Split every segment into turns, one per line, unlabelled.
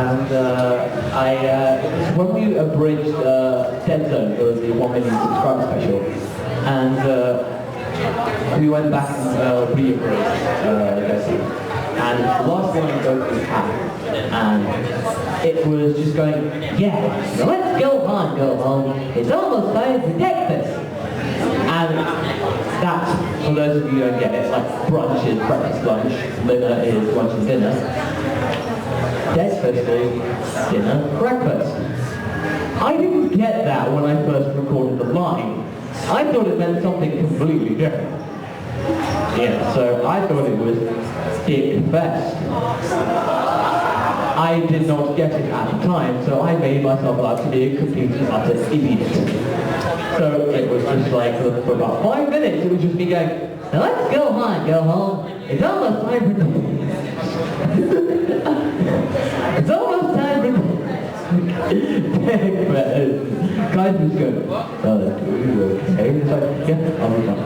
and when we abridged Dead Zone, it was the 1 million subscriber special, and we went back and reappraised this. And the last one I go to had, and it was just going, yeah, let's go home, it's almost time for breakfast. And that's, for those of you who don't get it, like brunch is breakfast, lunch, dinner is lunch and dinner. Dead Fest is dinner, breakfast. I didn't get that when I first recorded the line. I thought it meant something completely different. Yeah, so I thought it was Dick Fest. I did not get it at the time, so I made myself out to be a complete and utter idiot. So it was just like, for about 5 minutes, it was just me going, now let's go home, it's almost time for it's almost time for guys just go, oh, okay, it's like, yeah, I'll be fine.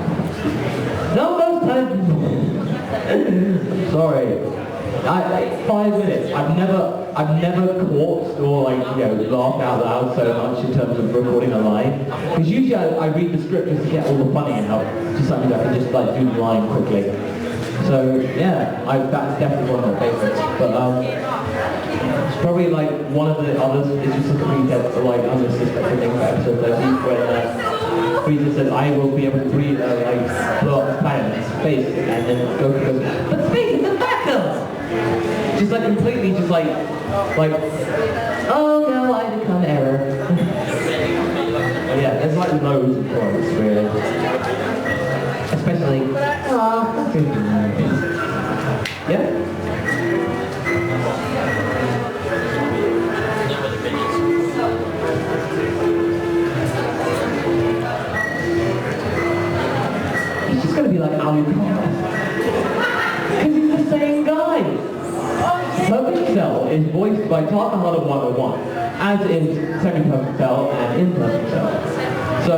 It's almost time for sorry. 5 minutes. I've never caught or laughed out loud so much in terms of recording a line. Because usually I read the script just to get all the funny out. Just something that I can just do the line quickly. So yeah, that's definitely one of my favourites. But it's probably one of the others is just a complete unsuspected thing for episode 13 when Frieza says, I will be able to breathe blow up the planet in space, and then Goku goes, but space is a vacuum! Just completely just oh no, I become error. Yeah, there's loads of quotes really. Especially, yeah? He's just gonna be like Alucard. Because he's the same guy. Perfect Cell is voiced by Takahata 101, as is Semi-Perfect Cell and Imperfect Cell. So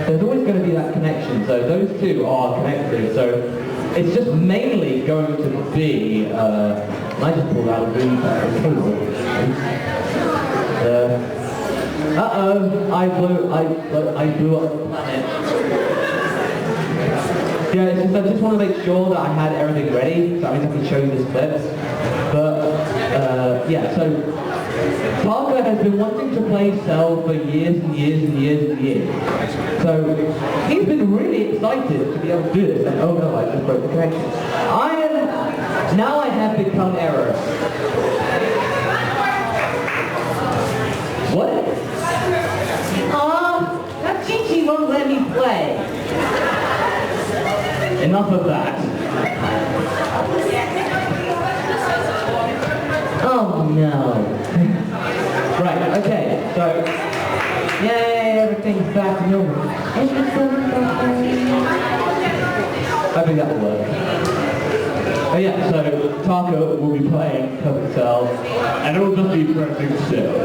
there's always going to be that connection. So those two are connected. So it's just mainly going to be. I just pulled out a really bad cable. I blew up the planet. Yeah, it's just, I just want to make sure that I had everything ready, so that means I can show you this clip. But, yeah, so Parker has been wanting to play Cell for years and years and years and years. So he's been really excited to be able to do this, and oh no, I just broke the connection. Now I have become error. What? That Chi-Chi won't let me play. Enough of that. Oh no. Right, okay, so yay, everything's back to normal. I think that will work. Oh yeah, so Taco will be playing Perfect Cell, and it will just be Perfect Cell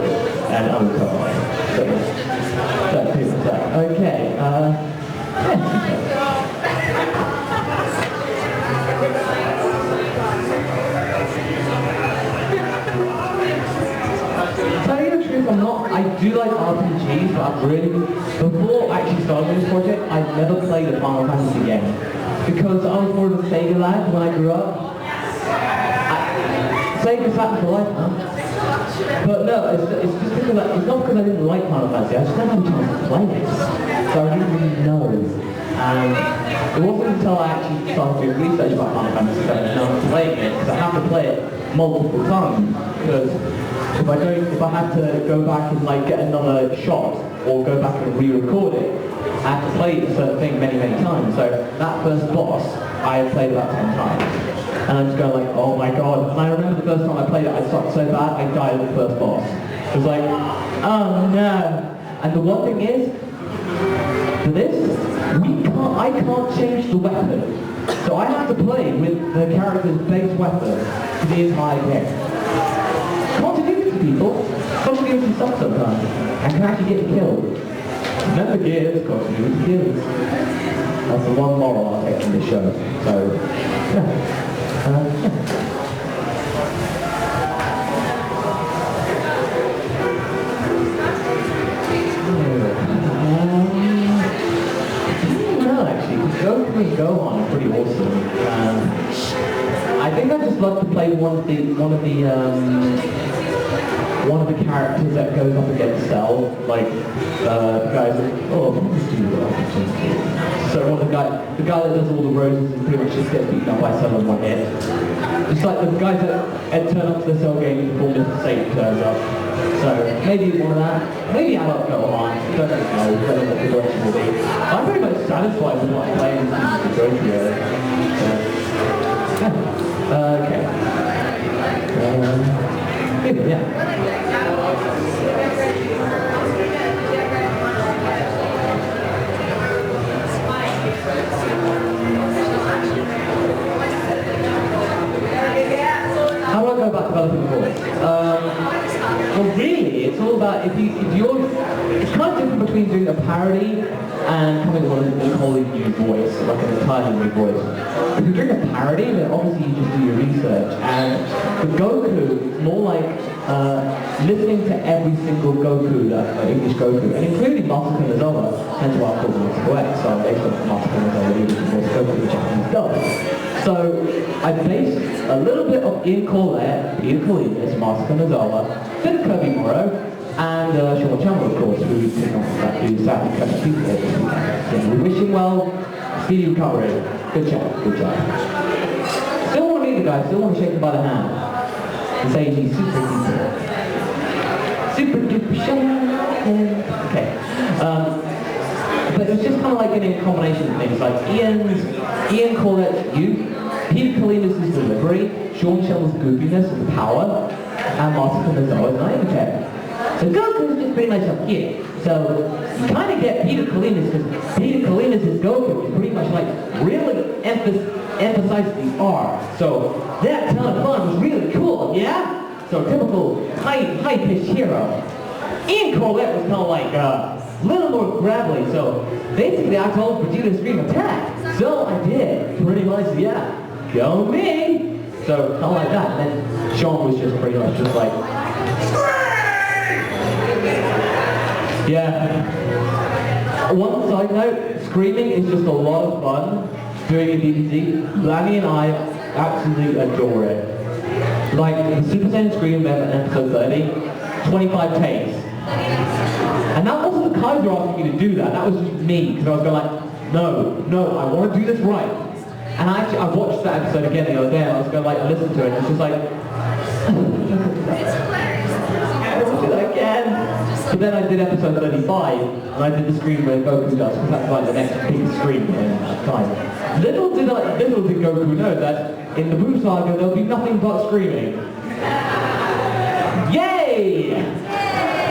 and Alucard. So that's pretty much that. Okay, yeah. I do like RPGs, but before actually starting this project, I've never played a Final Fantasy game. Because I was more of a Sega lad when I grew up. Sega's happened for life now. But no, it's just because it's not because I didn't like Final Fantasy, I just never had a chance to play it. So I didn't really know. And it wasn't until I actually started doing research about Final Fantasy that I started playing it, because I have to play it multiple times. Because if I have to go back and get another shot or go back and re-record it, I have to play a certain thing many, many times. So that first boss, I have played about 10 times. And I'm just going oh my god. And I remember the first time I played it, I sucked so bad, I died at the first boss. It was oh no. And the one thing is, for this, I can't change the weapon. So I have to play with the character's base weapon for the entire game. People, especially if you suck sometimes, and can actually get killed. Never gives, contribute gives. That's the one moral I'll take from this show. So, yeah. Goku and Gohan are pretty awesome. I think I just love to play one of the characters that goes up against Cell, like the guys that so one of the guy that does all the roses and pretty much just gets beaten up by Cell in one hit. Just like the guys that turn up to the Cell game before Mr. Satan turns up. So maybe one of that. Maybe I love Gohan. Don't really know. I don't know what the direction will be. I'm very much satisfied with what I'm playing in the Goku really. Okay. Maybe, yeah. How do I go about developing a voice? Well, really, it's all about if you're. It's kind of different between doing a parody and coming up with an entirely new voice, like an entirely new voice. If you're doing a parody, then obviously you just do your research. And the Goku, it's more like listening to every single Goku, English Goku, and including Master Kanazawa, hence why I call him Master X, so I'm based on Master Kanazawa, which is Goku, the Japanese dub. So I based a little bit of Ian Corlett, Peter Kalinas, Master Kanazawa, bit of Kirby Morrow, and Sean Chandler, of course, who sadly cut his teeth this weekend. We wish him well, speedy recovery. Good job, good job. Still want to meet the guy, still want to shake him by the hand. And say he's super duper. Super duper shy. Okay. But it's just kind of like getting a combination of things, like Ian Corlett's youth, Peter Kalinas' delivery, Sean Shell's goofiness and power, and Master Kanazawa's naivete. So Goku's just pretty much up here. So you kind of get Peter Kalinas, because Peter Kalinas' Goku is pretty much like really emphasizes the R. So that ton of fun was really cool, yeah? So typical high-pitched hero. Ian Corlett was kind of like a little more gravelly, so basically I told Vegeta to scream attack. So I did, pretty much, yeah. Go me! So kind of like that. And then Sean was just pretty much just like, yeah. One side note, screaming is just a lot of fun doing a DVD. Lanny and I absolutely adore it. Like the Super Saiyan Scream episode 30, 25 takes. And that wasn't the Kaiser asking me to do that, that was just me, because I was going like, no, I want to do this right. And I watched that episode again the other day, and I was going like, listen to it, and it's just like, again. But then I did episode 35, and I did the screen where Goku does, because that's like the next big screen in that time. Little did Goku know that in the Boo Saga there'll be nothing but screaming. Yay!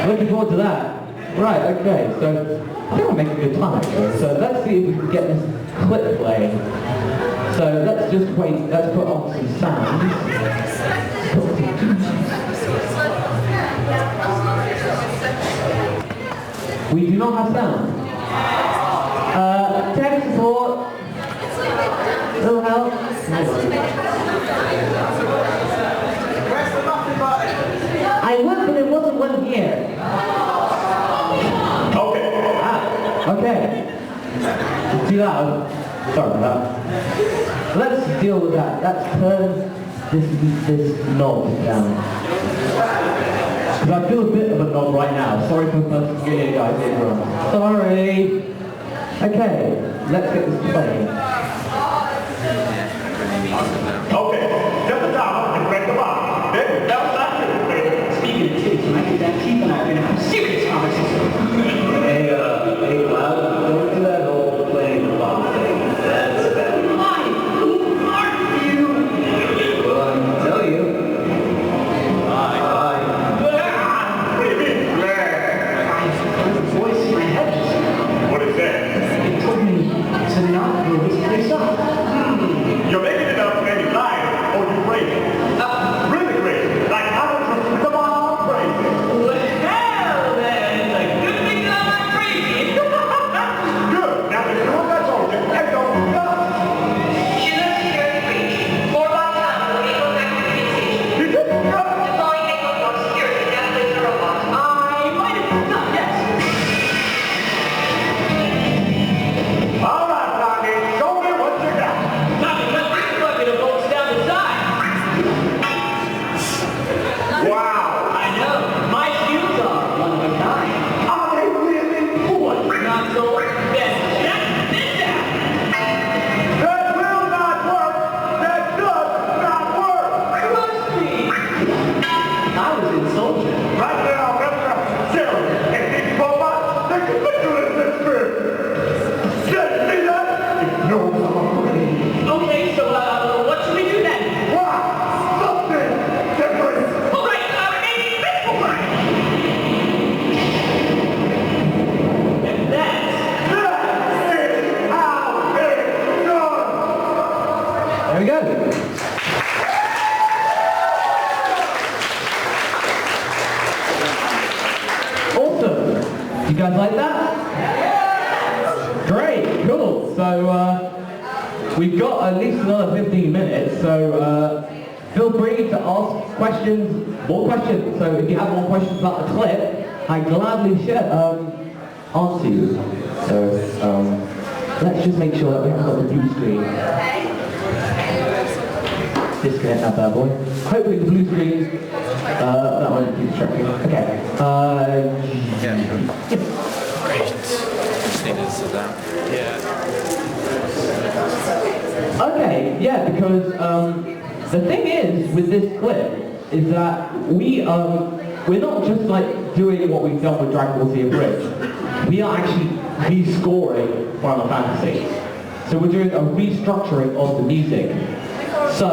Looking forward to that. Right, okay, so I think we're making a good time actually. So let's see if we can get this clip playing. So let's just wait, let's put on some sounds. We do not have sound. Tech support. Little help. I looked, but there wasn't one here. Okay. Okay. Too loud. Sorry about that. Let's deal with that. Let's turn this knob down. Because I feel a bit of a knob right now. Sorry for the first video, guys. Sorry. Okay, let's get this playing. Okay, set the dial and crank the volume. Then bounce back to the speaking of titties, when I get that teeth and I'm going to have a serious conversation. Hey, Cloud, don't do that whole playing the bomb thing. That's bad. Why? Who are you? Well, I can tell you. Bye. What do you mean? I heard a voice in my head. What is that? It told me to not blow this place up. You're making it up and you lie. There we go. Awesome. You guys like that? Great, cool. So we've got at least another 15 minutes, so feel free to ask questions, more questions. So if you have more questions about the clip, I gladly answer you. So let's just make sure that we haven't got the blue screen. Disconnect that bad boy. Hopefully the blue screen, that won't be distracting. Okay.
Yeah. Great. Just needed to that. Yeah.
Okay, yeah, because the thing is with this clip is that we're not just like doing what we've done with Dragon Ball Z Abridged. We are actually rescoring Final Fantasy. So we're doing a restructuring of the music. So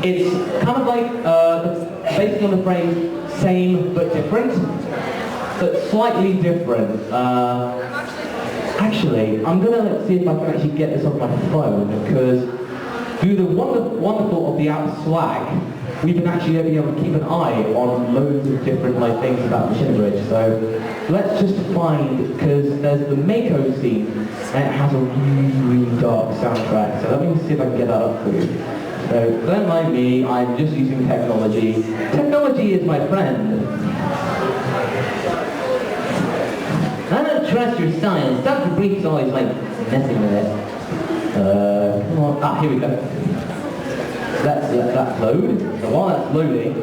it's kind of like based on the phrase same but different, but slightly different. Actually, I'm gonna see if I can actually get this off my phone, because through the wonderful of the app Swag, we've been actually able to keep an eye on loads of different things about Machine Bridge. So let's just find, because there's the Mako scene, and it has a really, really dark soundtrack. So let me see if I can get that up for you. So don't mind me, I'm just using technology. Technology is my friend. I don't trust your science. Dr. Bleak's always messing with it. Come on. Here we go. Let's let that load. So while that's loading,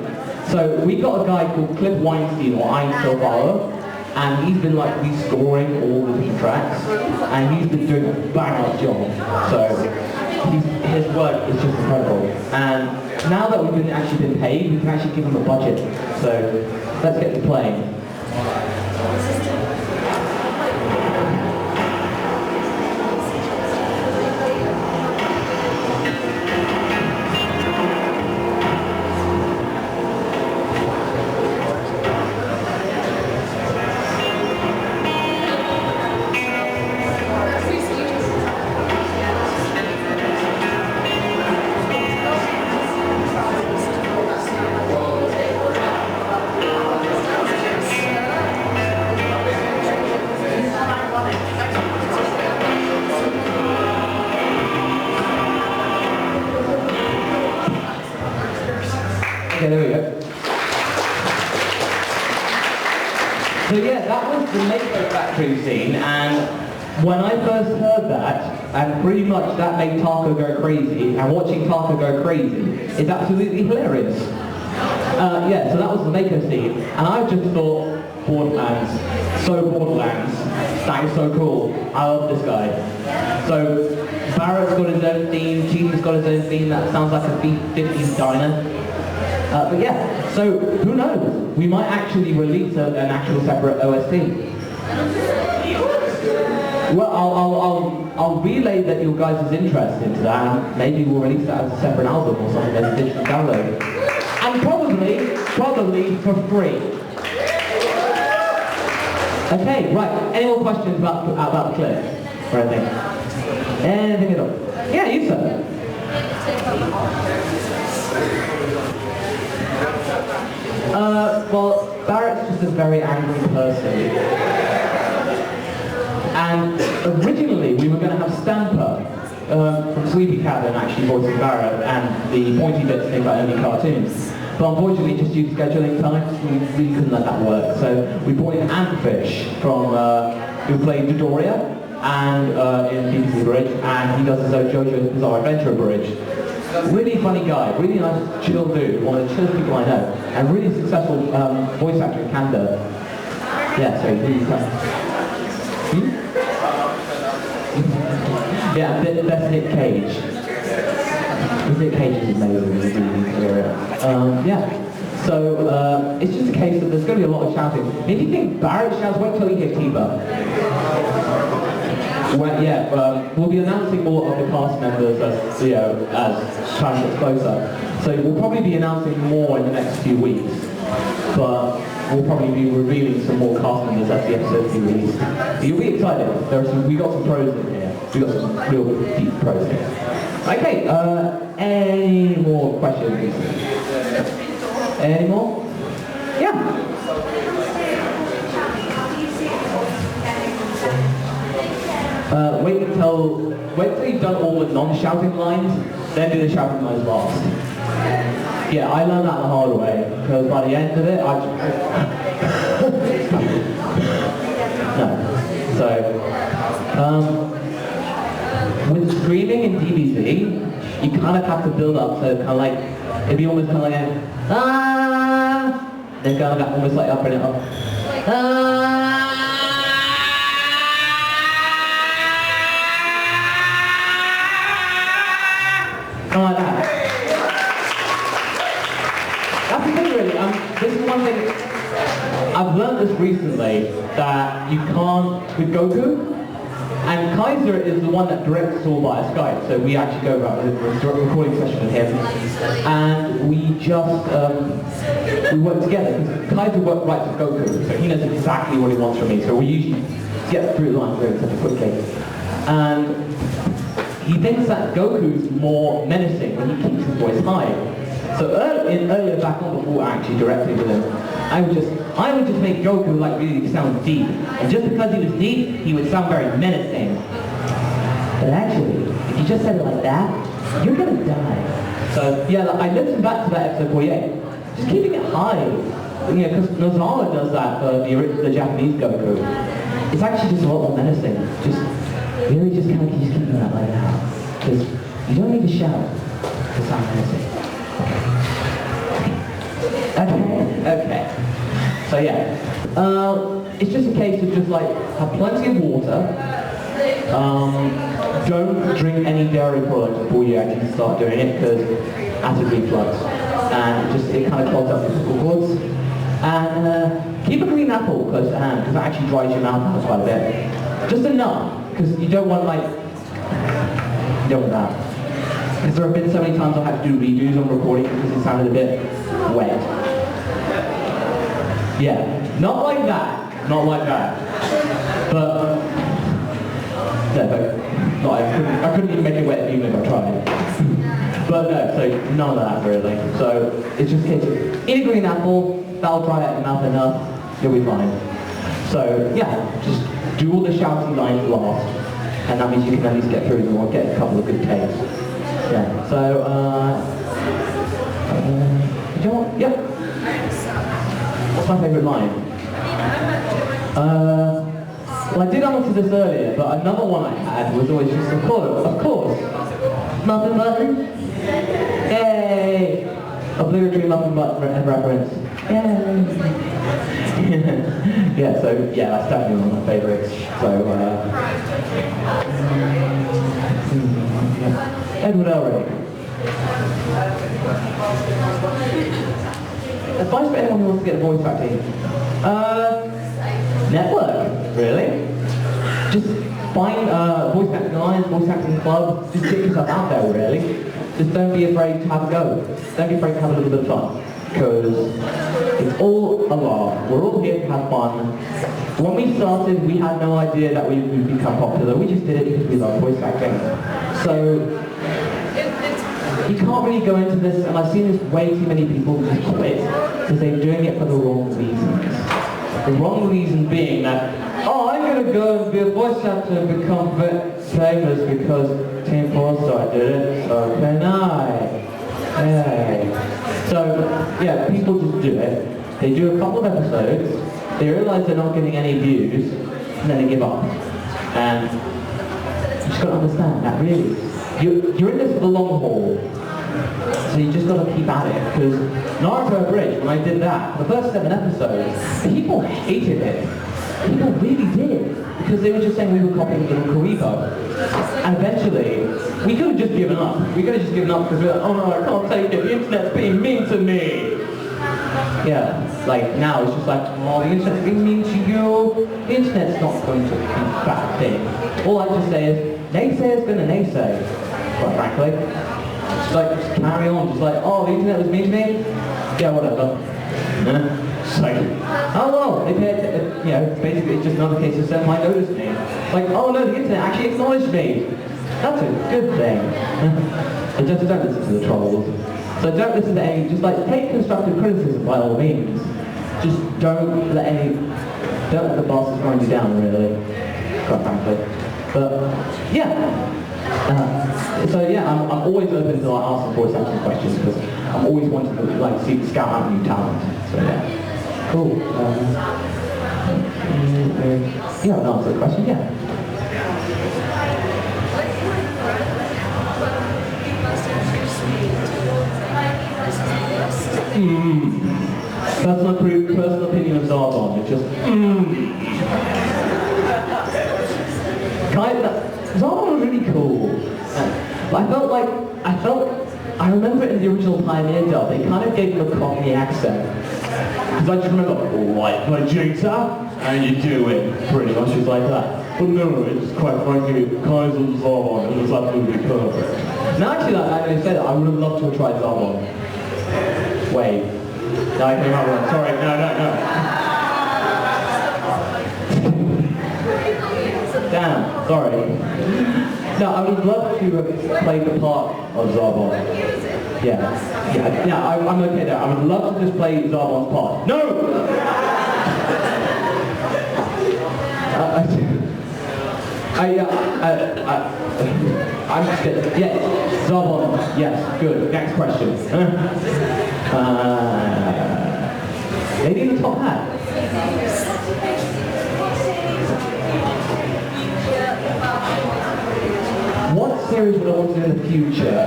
so we've got a guy called Cliff Weinstein, or Ein Silvaro, and he's been rescoring all the different tracks, and he's been doing a bang-up job. So his work is just incredible. And now that we've actually been paid, we can actually give him a budget. So let's get to playing. Okay, there we go. So yeah, that was the Mako factory scene, and when I first heard that, and pretty much that made Taco go crazy, and watching Taco go crazy is absolutely hilarious. Yeah, so that was the Mako scene, and I just thought, Borderlands, so Borderlands, that is so cool, I love this guy. So Barrett's got his own theme, Cheetah's got his own theme, that sounds like a B-50s diner. But yeah, so who knows? We might actually release an actual separate OST. Well, I'll relay that your guys' interest into that, and maybe we'll release that as a separate album or something as a digital download. And probably for free. Okay, right. Any more questions about the clip or anything? Anything at all? Yeah, you sir. Well, Barrett's just a very angry person. And originally we were going to have Stamper from Sleepy Cabin actually voicing Barrett, and the pointy bits thing about only cartoons. But unfortunately, just due to scheduling time, we really couldn't let that work. So we brought in Antfish from who played Dodoria and in BBC Bridge, and he does his own JoJo's Bizarre Adventure Bridge. Really funny guy, really nice, chill dude, one of the chillest people I know, and really successful voice actor in Canada. Yeah, sorry, really yeah, that's Nick Cage. Nick Cage is amazing. Yeah. So it's just a case that there's going to be a lot of shouting. If you think Barrett shouts, wait till you hear Tiba. Well, yeah, we'll be announcing more of the cast members as time gets closer. So we'll probably be announcing more in the next few weeks, but we'll probably be revealing some more cast members as the episodes be released. But you'll be excited. We got some pros in here. We got some real deep pros here. Okay, any more questions? Any more? Yeah. Wait till you've done all the non-shouting lines, then do the shouting lines last. Yeah, I learned that the hard way, because by the end of it, I just... No. So, with screaming in DBZ, you kind of have to build up, so kind of like, it'd be almost kind of like ah, then kind of almost like up and up. Like that. That's the thing really, this is one thing, I've learned this recently, that you can't, with Goku, and Kaiser is the one that directs us all via Skype, so we actually go around with a recording session with him, and we just, we work together, because Kaiser writes with Goku, so he knows exactly what he wants from me, so we usually get through the lines very quickly. And he thinks that Goku's more menacing when he keeps his voice high. So earlier back on before actually directing with him, I would just make Goku like really sound deep. And just because he was deep, he would sound very menacing. But actually, if you just said it like that, you're gonna die. So yeah, I listened back to that episode 48. Just keeping it high. You know, because Nozawa does that for the Japanese Goku. It's actually just a lot more menacing. Really just kind of keep keeping that like that. Because you don't need to shout to sound menacing. Okay. So yeah. It's just a case of just like, have plenty of water. Don't drink any dairy products before you actually start doing it, because acid reflux. And it kind of clogs up the vocal cords. And keep a green apple close to hand, because that actually dries your mouth out quite a bit. Just enough. Because you don't want that. Because there have been so many times I've had to do redos on recording because it sounded a bit wet. Yeah, not like that. But, I couldn't even make it wet even if I tried. But no, so none of that really. So it's just a case of eat a green apple, that'll dry out your mouth enough, you'll be fine. So yeah, just do all the shouty lines last, and that means you can at least get through them or get a couple of good takes. Yeah, so, do you want, yep. What's my favourite line? Well, I did answer this earlier, but another one I had was always just, of course, muffin button, yay! Obligatory muffin button reference, yay! Yeah, so yeah, that's definitely one of my favourites. So, Edward Elric. Advice for anyone who wants to get a voice acting. Network, really. Just find voice acting lines, voice acting club. Just get yourself out there, really. Just don't be afraid to have a go. Don't be afraid to have a little bit of fun. Because it's all a laugh. We're all here to have fun. When we started, we had no idea that we would become popular. We just did it because we love voice acting. So you can't really go into this, and I've seen this way too many people just quit because they're doing it for the wrong reasons. The wrong reason being that, oh, I'm going to go and be a voice actor and become famous because Team 4-Star did it, so can I? Yay. So, yeah, people just do it. They do a couple of episodes, they realise they're not getting any views, and then they give up. And you just got to understand that really. You're in this for the long haul. So you just got to keep at it. Because Naruto Bridge, when I did that, the first 7 episodes, people hated it. People really did. Because they were just saying we were copying Little Karibo. And eventually, we could have just given up. We could have just given up because we were like, oh no, I can't take it, the internet's being mean to me. Yeah, like now it's just like, oh, the internet's being mean to you. The internet's not going to be a bad thing. All I just say is, naysayer's gonna naysay, quite frankly. Just carry on, just like, oh, the internet was mean to me? Yeah, whatever. It's like, oh well, they paid, basically it's just another case of send my notice me. Like, oh no, the internet actually acknowledged me. That's a good thing. And just don't listen to the trolls. So don't listen to any, just like take constructive criticism by all means. Just don't let the bosses grind you down really, quite frankly. But yeah. So yeah, I'm always open to like asking voice acting questions because I'm always wanting to like see scout out new talent. So yeah. Cool. You haven't answered the question, yeah. Personal opinion of Zarbon, it's just Zarbon was really cool. I remember in the original Pioneer dub, they kind of gave him a Cockney accent. Because I just remember, alright, Vegeta, and you do it, pretty much just like that. But no, it's quite frankly, Kaiser Zarbon, it was absolutely perfect. Now actually, like I said, I would have loved to have tried Zarbon. Wait. No, I came out wrong. Sorry, no. Damn, sorry. No, I would love to have played the part of Zarbon. Yeah, I'm okay there. I would love to just play Zarbon's part. No! I'm just kidding. Yes, Zarbon, yes, good. Next question. Lady in the top hat. What series would I want to do in the future?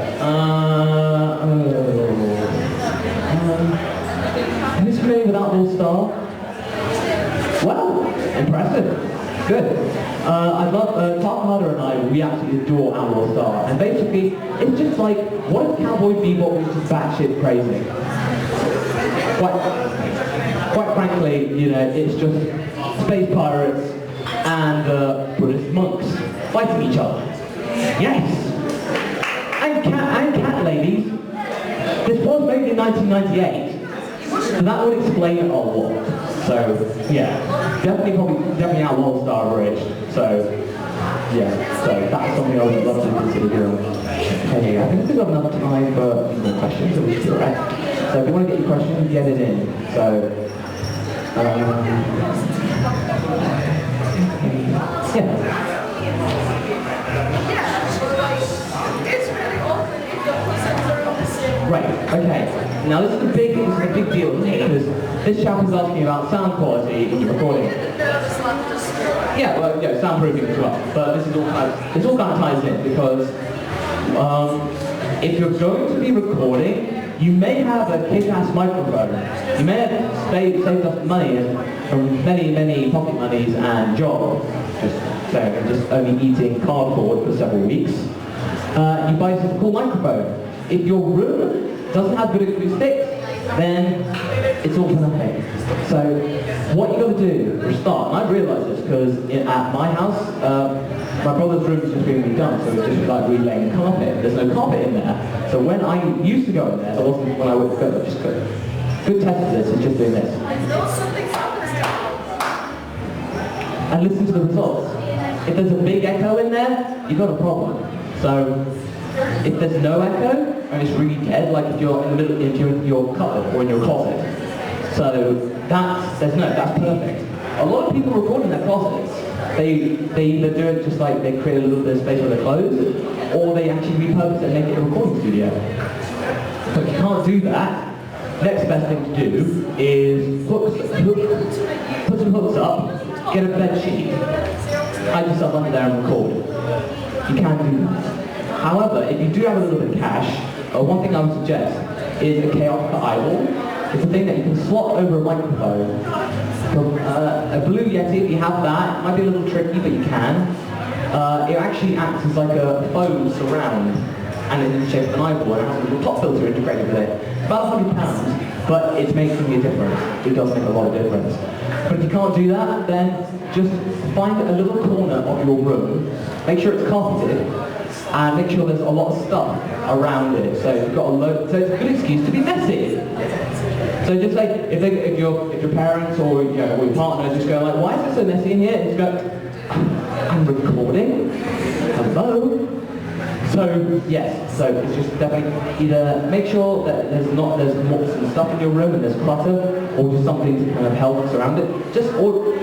Who's familiar with Outlaw Star? Well, impressive. Good. I love, Top Harder and I, we absolutely adore Outlaw Star. And basically, it's just like, what if Cowboy Bebop was just batshit crazy? Quite frankly, you know, it's just space pirates and Buddhist monks fighting each other. Yes! And cat ladies. This was made in 1998, so that would explain a lot. So, yeah, definitely Outlaw Star Bridge. So, yeah, so that's something I would love to consider doing. Okay, I think we've got enough time for more questions, so we should be alright. So if you want to get your questions, get it in. So, yeah. Right, okay. Now this is a big deal because this chap is asking about sound quality in your recording. Yeah, well, yeah, soundproofing as well. But this all kind of ties in because if you're going to be recording, you may have a kick-ass microphone. You may have saved us money from many pocket monies and jobs. Just only eating cardboard for several weeks. You buy a cool microphone. If your room doesn't have good acoustics, then it's all for nothing. So what you got to do for a start, and I realised this because at my house, my brother's room is just being redone, so it's just like relaying carpet. There's no carpet in there. So when I used to go in there, there wasn't when I would go, just go. Good test of this is just doing this. And listen to the results. If there's a big echo in there, you've got a problem. So if there's no echo, and it's really dead, like if you're in the middle, if you're in your cupboard or in your closet. So that's perfect. A lot of people record in their closets. They either do it just like they create a little bit of space where they're closed, or they actually repurpose it and make it a recording studio. But if you can't do that, next best thing to do is put some hooks up, get a bed sheet, hide yourself under there and record. You can do that. However, if you do have a little bit of cash, one thing I would suggest is a chaotic eyeball. It's a thing that you can slot over a microphone. A Blue Yeti, if you have that, it might be a little tricky, but you can. It actually acts as like a foam surround, and it's in the shape of an eyeball, and it has a little top filter integrated with it. About £100, but it's making a difference. It does make a lot of difference. But if you can't do that, then just find a little corner of your room, make sure it's carpeted, and make sure there's a lot of stuff around it. So you've got so it's a good excuse to be messy. So just like if your parents or your partner just go like, why is it so messy in here? And just go, I'm recording. Hello. So yes, so it's just definitely either make sure that there's more some stuff in your room and there's clutter, or just something to kind of help surround it. Just or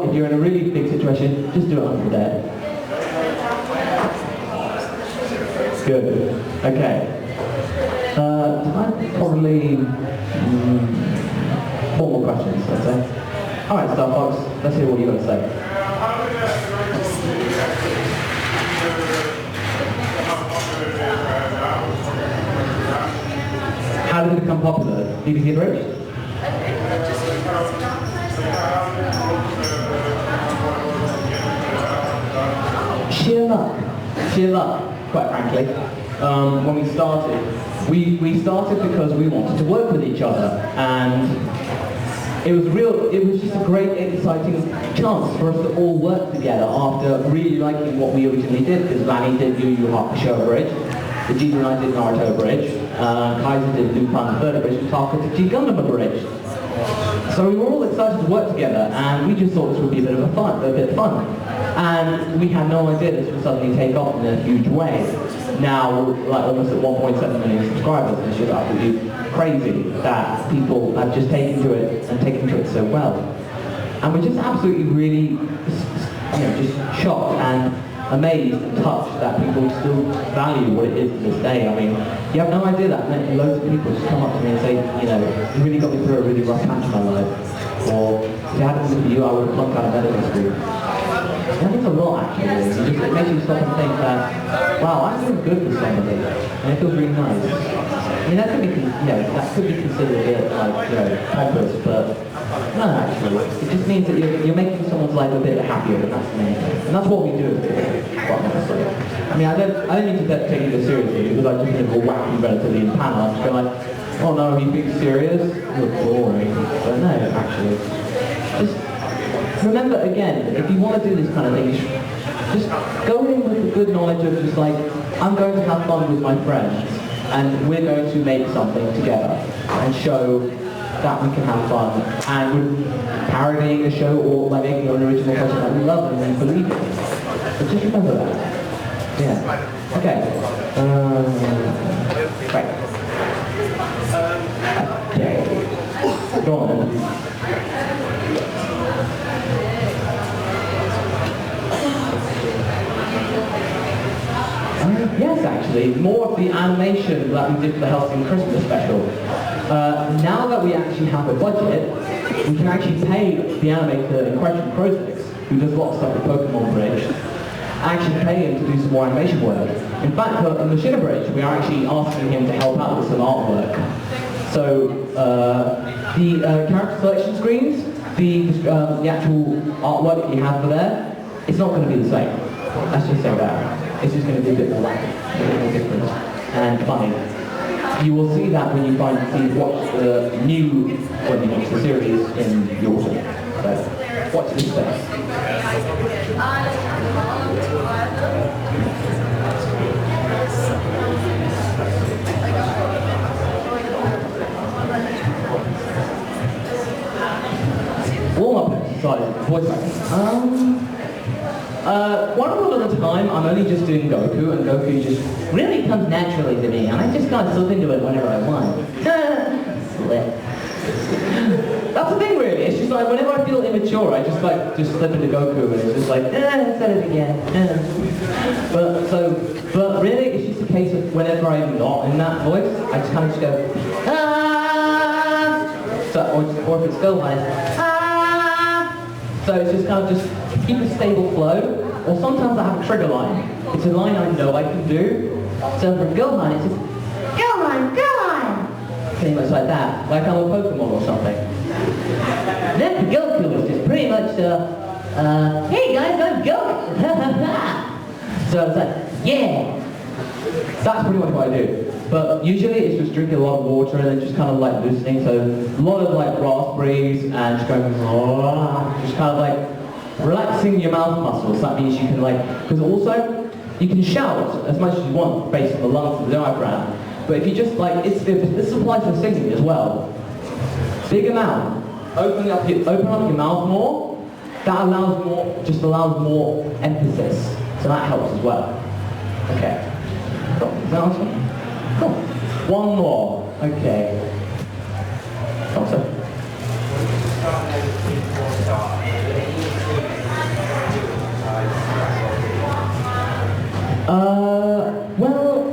if you're in a really big situation, just do it under the bed. Good. Okay. Time probably 4 more questions, let's say. All right, Star Fox, let's hear what you've got to say. How did it become popular? BBC Bridge? Sheer luck, quite frankly. When we started, we started because we wanted to work with each other, and it was just a great, exciting chance for us to all work together after really liking what we originally did, because Vanny did Yu Hakusho Bridge, the Gigi and I did Naruto Bridge, Kaiser did Lupin the Third Bridge, and Taka did G Gundam Bridge. So we were all excited to work together, and we just thought this would be a bit of fun. And we had no idea this would suddenly take off in a huge way. Now, like almost at 1.7 million subscribers, and it's just absolutely crazy that people have just taken to it so well. And we're just absolutely really, just shocked and amazed and touched that people still value what it is to this day. I mean, you have no idea that loads of people just come up to me and say, you really got me through a really rough patch in my life. Or, if it hadn't been for you, I would have flunked out of medical school. That means a lot, actually. It makes you stop and think that, wow, I'm doing good for somebody, and it feels really nice. I mean, that could be considered a bit like, pompous, but no, actually, it just means that you're making someone's life a bit happier, and that's the main thing. And that's what we do, quite honestly. I mean, I don't need to take it this seriously, because I just think we're wacky relatively in panel. I'm just going like, oh no, are you being serious? You're boring. But no, actually, just remember again, if you want to do this kind of thing, just go in with the good knowledge of just like, I'm going to have fun with my friends, and we're going to make something together and show that we can have fun, and we're parodying a show or like making an original project that we love and we believe in. But just remember that. Yeah. Okay. Right. Okay. Go on then. Yes, actually, more of the animation that we did for the Helsing Christmas special. Now that we actually have a budget, we can actually pay the animator in question, Crozix, who does lots of stuff with Pokemon Bridge, actually pay him to do some more animation work. In fact, for Machina Bridge, we are actually asking him to help out with some artwork. So, the character selection screens, the actual artwork that you have for there, it's not going to be the same. Let's just say that. It's just going to be a bit more wacky, a bit more different and funny. You will see that when you watch the series in the autumn. So watch this space. Warm-up exercise, voice acting. One at a time, I'm only just doing Goku, and Goku just really comes naturally to me, and I just kind of slip into it whenever I want. Slip. That's the thing, really. It's just like whenever I feel immature, I just slip into Goku, and it's just like, said it again. But really, it's just a case of whenever I'm not in that voice, I just kind of just go, ah! So, or if it's still like, ah! So it's just kind of just keep a stable flow, or sometimes I have a trigger line. It's a line I know I can do. So for go line, it's just, go line, go line! Pretty much like that, like I'm a Pokemon or something. Then for Goku, it's just pretty much, hey guys, I'm Goku! So it's like, yeah! That's pretty much what I do. But usually it's just drinking a lot of water and then just kind of like loosening, so a lot of like raspberries and just going, just kind of like, relaxing your mouth muscles. That means you can because also you can shout as much as you want based on the lungs and the diaphragm. But if you just this applies for singing as well. Bigger mouth, open up your mouth more. That allows more emphasis. So that helps as well. Okay. Cool. Is that awesome? Cool. One more. Okay. Awesome. Well,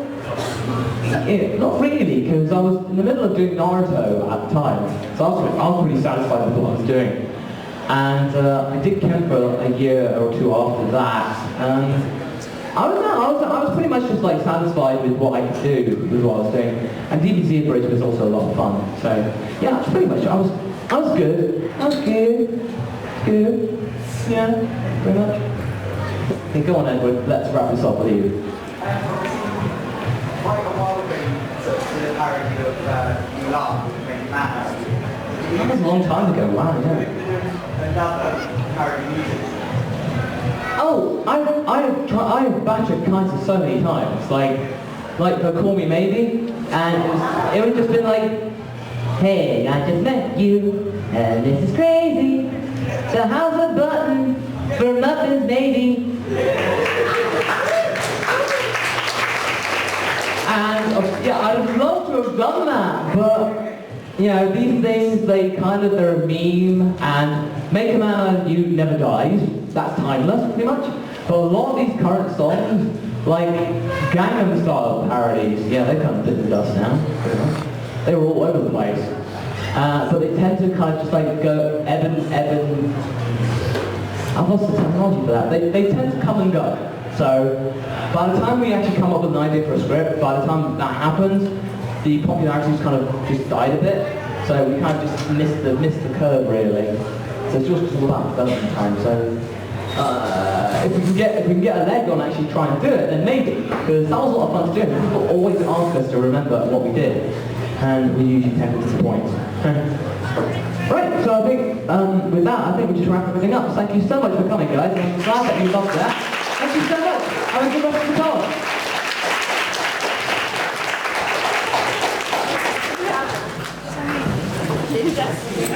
not really, because I was in the middle of doing Naruto at the time, so I was pretty satisfied with what I was doing. And I did Ken for a year or two after that, and I was pretty much just like satisfied with what I could do with what I was doing. And DBZ Bridge was also a lot of fun. So yeah, that's pretty much I was good. I was good. Yeah, pretty much. Okay, go on Edward, let's wrap this up with you.
Quite a while ago, you took to the parody of You Laugh when Matt.
That was a long time ago, wow, yeah.
Another parody music.
Oh, I've battered kinds of so many times, like the Call Me Maybe, and it would just been like, hey, I just met you, and this is crazy, so how's a button for Muffins Navy? And yeah, I'd love to have done that, but you know, these things, they're a meme, and Make a Man Out of You never dies. That's timeless, pretty much. But a lot of these current songs, like Gangnam Style parodies, yeah, they kind of bit the dust now, pretty much. They were all over the place. But they tend to kind of just like go ebb and I've lost the terminology for that. They tend to come and go. So by the time we actually come up with an idea for a script, by the time that happens, the popularity's kind of just died a bit. So we kind of just missed the curve really. So it's just all about development time. So if we can get a leg on actually trying to do it, then maybe, because that was a lot of fun to do. People always ask us to remember what we did, and we usually tend to disappoint. Right, so I think with that, I think we just wrap everything up. Thank you so much for coming, guys. I'm glad that you loved that. Thank you so much. Have a good rest of the talk.
Yeah.